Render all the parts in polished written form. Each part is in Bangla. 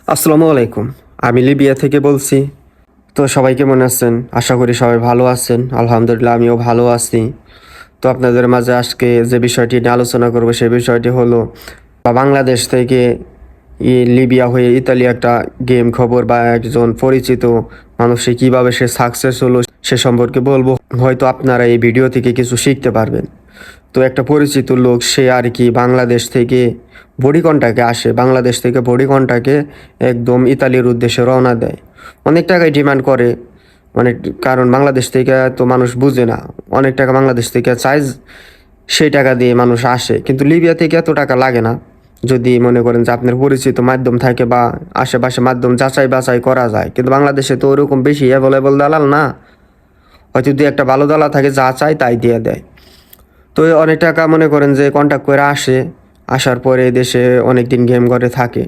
আসসালামু আলাইকুম। আমি লিবিয়া থেকে বলছি। তো সবাই কেমন আছেন? আশা করি সবাই ভালো আছেন। আলহামদুলিল্লাহ আমিও ভালো আছি। তো আপনাদের মাঝে আজকে যে বিষয়টি নিয়ে আলোচনা করব সেই বিষয়টি হলো বাংলাদেশ থেকে লিবিয়া হয়ে ইতালি একটা গেম খবর বা একজন পরিচিত মানুষে কিভাবে সে সাকসেস হলো সে সম্পর্কে বলবো। হয়তো আপনারা এই ভিডিও থেকে কিছু শিখতে পারবেন। তো একটা পরিচিত লোক সে আর কি বাংলাদেশ থেকে বডিকনটাকে আসে, বাংলাদেশ থেকে বডিকনটাকে একদম ইতালির উদ্দেশ্যে রওনা দেয়। অনেক টাকায় ডিমান্ড করে, অনেক, কারণ বাংলাদেশ থেকে তো মানুষ বুঝে না, অনেক টাকা বাংলাদেশ থেকে চাই, সেই টাকা দিয়ে মানুষ আসে। কিন্তু লিবিয়া থেকে এত টাকা লাগে না, যদি মনে করেন যে আপনার পরিচিত মাধ্যম থাকে বা আশেপাশে মাধ্যম যাচাই বাছাই করা যায়। কিন্তু বাংলাদেশে তো ওরকম বেশি অ্যাভেলেবল দালাল না, হয়তো যদি একটা ভালো দালাল থাকে যা চাই তাই দিয়ে দেয়। তো অনেক টাকা মনে করেন যে কন্ট্যাক্ট করে আসে, আসার পরে দেশে অনেক দিন গেম ঘরে থাকে,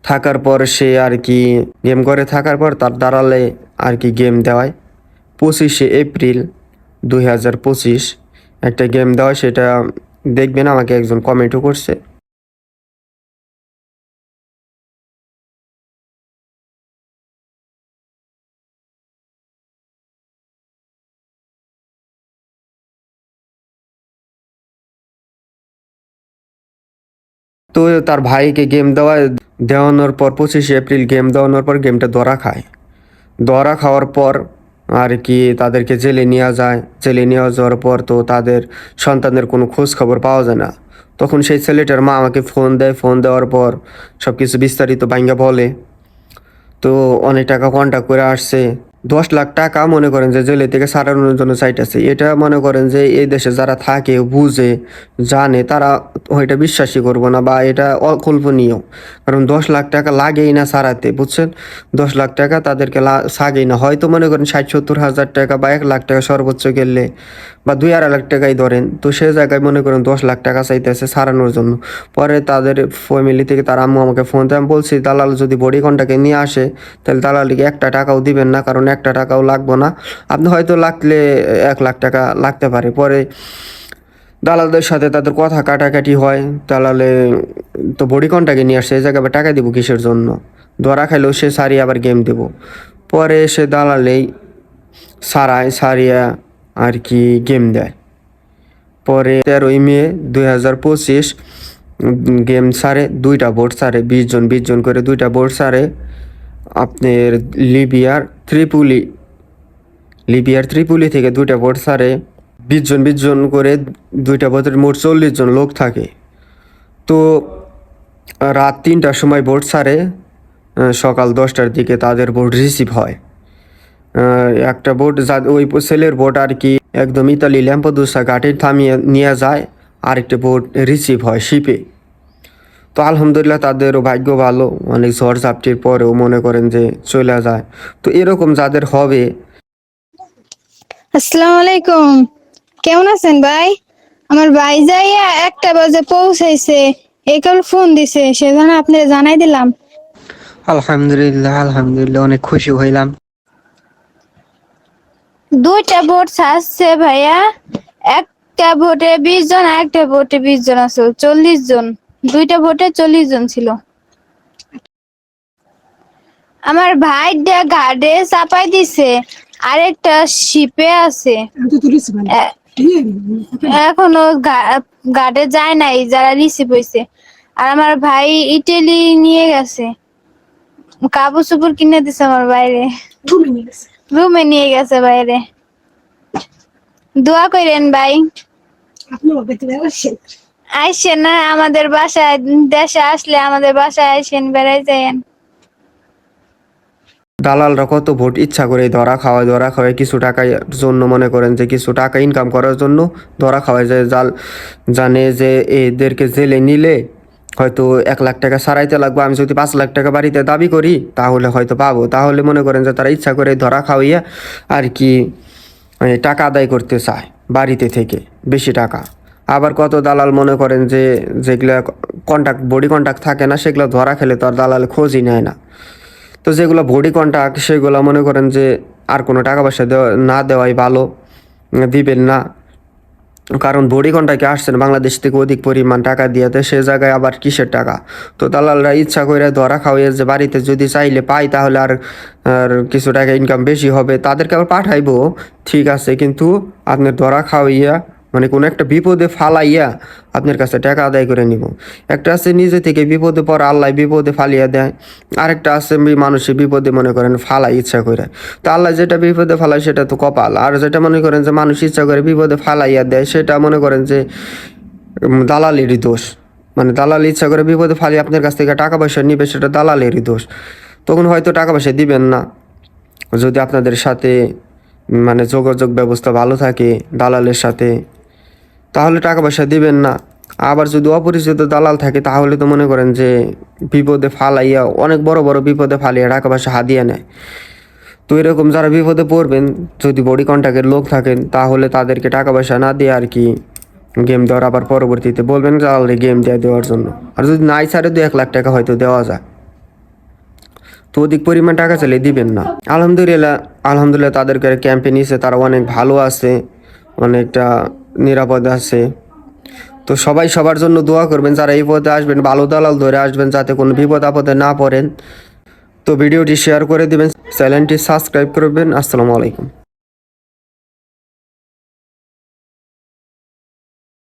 থাকার পর সে আর কি গেম ঘরে থাকার পর তার দাঁড়ালে আর কি গেম দেওয়ায় 25শে এপ্রিল 2025 একটা গেম দেওয়ায়। সেটা দেখবেন, আমাকে একজন কমেন্টও করছে। তো তার ভাইকে গেম দেওয়ানোর পর 25শে এপ্রিল গেম দেওয়ানোর পর গেমটা ধরা খায়। ধরা খাওয়ার পর আর কি তাদেরকে জেলে নেওয়া যায়। জেলে নেওয়া যাওয়ার পর তো তাদের সন্তানের কোনো খোঁজ খবর পাওয়া যায় না। তখন সেই ছেলেটার মা আমাকে ফোন দেয়। ফোন দেওয়ার পর সব কিছু বিস্তারিত ভাইঙ্গা বলে। তো অনেক টাকা কন্ট্যাক্ট করে আসছে, 10 লাখ টাকা মনে করেন যে জেলে থেকে ছাড়ানোর জন্য চাইতেছে। এটা মনে করেন যে এই দেশে যারা থাকে বুঝে জানে তারা ওইটা বিশ্বাসই করবো না, বা এটা অকল্পনীয়। কারণ 10 লাখ টাকা লাগেই না ছাড়াতে, বুঝছেন? 10 লাখ টাকা তাদেরকে লাগেই না। হয়তো মনে করেন 60-70 হাজার টাকা বা 1 লাখ টাকা সর্বোচ্চ গেলে, বা 2-2.5 লাখ টাকাই ধরেন। তো সে জায়গায় মনে করেন 10 লাখ টাকা চাইতেছে ছাড়ানোর জন্য। পরে তাদের ফ্যামিলি থেকে তার আম্মু আমাকে ফোন দেয়। আমি বলছি দালাল যদি বডিকনটাকে নিয়ে আসে তাহলে দালালিকে একটা টাকাও দিবেন না, কারণ একটা টাকাও লাগবো না। আপনি হয়তো লাগলে 1 লাখ টাকা লাগতে পারে। পরে দালালদের সাথে তাদের কথা কাটাকাটি হয়। দালালে তো বডিকনটাকে নিয়ে আসছে, এই জায়গায় আবার টাকা দিব কিসের জন্য? ধরা খাইলেও সে সারিয়ে আবার গেম দেব। পরে সে দালালেই সারিয়া আর কি গেম দেয়। পরে 13ই মে 2025 গেম সারে, 2টা বোর্ড সারে, 20 জন 20 জন করে 2টা বোর্ড সারে। আপনার লিবিয়ার ত্রিপুলি লিবিয়ার ত্রিপুলি থেকে 2টা বোর্ড সারে, 20 জন 20 জন করে 2টা বোটের মোট 40 জন লোক থাকে। তো রাত 3টার সময় বোট ছাড়ে, সকাল 10টার দিকে তাদের বোট রিসিভ হয়। একটা বোট ওই সেলের বোট আর কি একদম ইতালি ল্যাম্পোদুসা ঘাটে থামিয়ে নিয়ে যায়, আরেকটা বোট রিসিভ হয় শিপে। তো আলহামদুলিল্লাহ তাদেরও ভাগ্য ভালো, অনেক ঝড় ঝাপটির পরেও মনে করেন যে চলে যায়। তো এরকম যাদের হবে। আসসালামু আলাইকুম। কেমন আছেন ভাই? আমার ভাই যাইয়া 1টা বাজে পৌঁছাইছে, এই কাল ফোন দিছে, সেজন্য আপনারে জানাই দিলাম। আলহামদুলিল্লাহ আলহামদুলিল্লাহ, অনেক খুশি হইলাম। 2টা ভোট আসছে ভাইয়া, একটা ভোটে 20 জন, একটা ভোটে 20 জন আছে, 40 জন। 2টা ভোটে 40 জন ছিল। আমার ভাই ঘাটে চাপাই দিছে, আরেকটা শিপে আছে। এখনো ঘাটে যায় নাই যারা রিসিভ হয়েছে। আর আমার ভাই ইটালি নিয়ে গেছে, কাপড় চোপড় কিনে দিছে আমার বাইরে, রুমে নিয়ে গেছে বাইরে। দোয়া করেন ভাই। আইসেন না আমাদের বাসায়, দেশে আসলে আমাদের বাসায় আইসেন, বেড়াই যায়েন। দালালরা কত ভোট ইচ্ছা করে ধরা খাওয়ায় কিছু টাকার জন্য, মনে করেন যে কিছু টাকা ইনকাম করার জন্য ধরা খাওয়ায় যায়। জানে যে এদেরকে জেলে নিলে হয়তো 1 লাখ টাকা সারাইতে লাগবে, আমি যদি 5 লাখ টাকা বাড়িতে দাবি করি তাহলে হয়তো পাবো। তাহলে মনে করেন যে তারা ইচ্ছা করে ধরা খাওয়াইয়া আর কি টাকা আদায় করতে চায় বাড়িতে থেকে বেশি টাকা। আবার কত দালাল মনে করেন যে যেগুলা বডি কন্ট্যাক্ট থাকে না, সেগুলো ধরা খেলে তো আর দালাল খোঁজই নেয় না। তো যেগুলো বডি কন্ট্যাক্ট সেগুলো মনে করেন যে আর কোনো টাকা পয়সা না দেওয়াই ভালো, দিবেন না। কারণ বডি কন্ট্রাক্টে আসছেন বাংলাদেশ থেকে অধিক পরিমাণ টাকা দিয়ে, তো সে জায়গায় আবার কিসের টাকা? তো দালালরা ইচ্ছা করে ধরা খাওয়াইয়ে যে বাড়িতে যদি চাইলে পাই তাহলে আর আর কিছু টাকা ইনকাম বেশি হবে, তাদেরকে আবার পাঠাইবো, ঠিক আছে, কিন্তু আপনার ধরা খাওয়াইয়া মানে কোনো একটা বিপদে ফালাইয়া আপনার কাছে টাকা আদায় করে নিব। একটা আছে নিজে থেকে বিপদে পড়ে আল্লাহ বিপদে ফালিয়া দেয়, আরেকটা আছে মানুষের বিপদে মনে করেন ফালাই ইচ্ছা করে। তো আল্লাহ যেটা বিপদে ফালায় সেটা তো কপাল, আর যেটা মনে করেন যে মানুষ ইচ্ছা করে বিপদে ফালাইয়া দেয় সেটা মনে করেন যে দালালেরই দোষ। মানে দালাল ইচ্ছা করে বিপদে ফালিয়ে আপনার কাছ থেকে টাকা পয়সা নিবে, সেটা দালালেরই দোষ। তখন হয়তো টাকা পয়সা দিবেন না। যদি আপনাদের সাথে মানে যোগাযোগ ব্যবস্থা ভালো থাকে দালালের সাথে, তাহলে টাকা পয়সা দিবেন না। আবার যদি অপরিচিত দালাল থাকে তাহলে তো মনে করেন যে বিপদে ফালাইয়া অনেক বড় বড় বিপদে ফালিয়ে টাকা পয়সা হাতিয়ে নেয়। তো এরকম যারা বিপদে পড়বেন, যদি বডি কন্ট্যাক্টের লোক থাকেন তাহলে তাদেরকে টাকা পয়সা না দিয়ে আর কি গেম দেওয়ার আবার পরবর্তীতে বলবেন তাহলে গেম দেওয়ার জন্য। আর যদি নাই ছাড়ে 2-1 লাখ টাকা হয়তো দেওয়া যায়, তো অধিক পরিমাণ টাকা চাইলে দিবেন না। আলহামদুলিল্লাহ তাদেরকে ক্যাম্পে নিয়েছে, তারা অনেক ভালো আছে, অনেকটা নিরাপদ আছে। তো সবাই সবার জন্য দোয়া করবেন, যারা এই পথে আসবেন ভালো দালাল ধরে আসবেন যাতে কোনো বিপদ আপদে না পড়েন। তো ভিডিওটি শেয়ার করে দিবেন, চ্যানেলটি সাবস্ক্রাইব করবেন। আসসালামু আলাইকুম।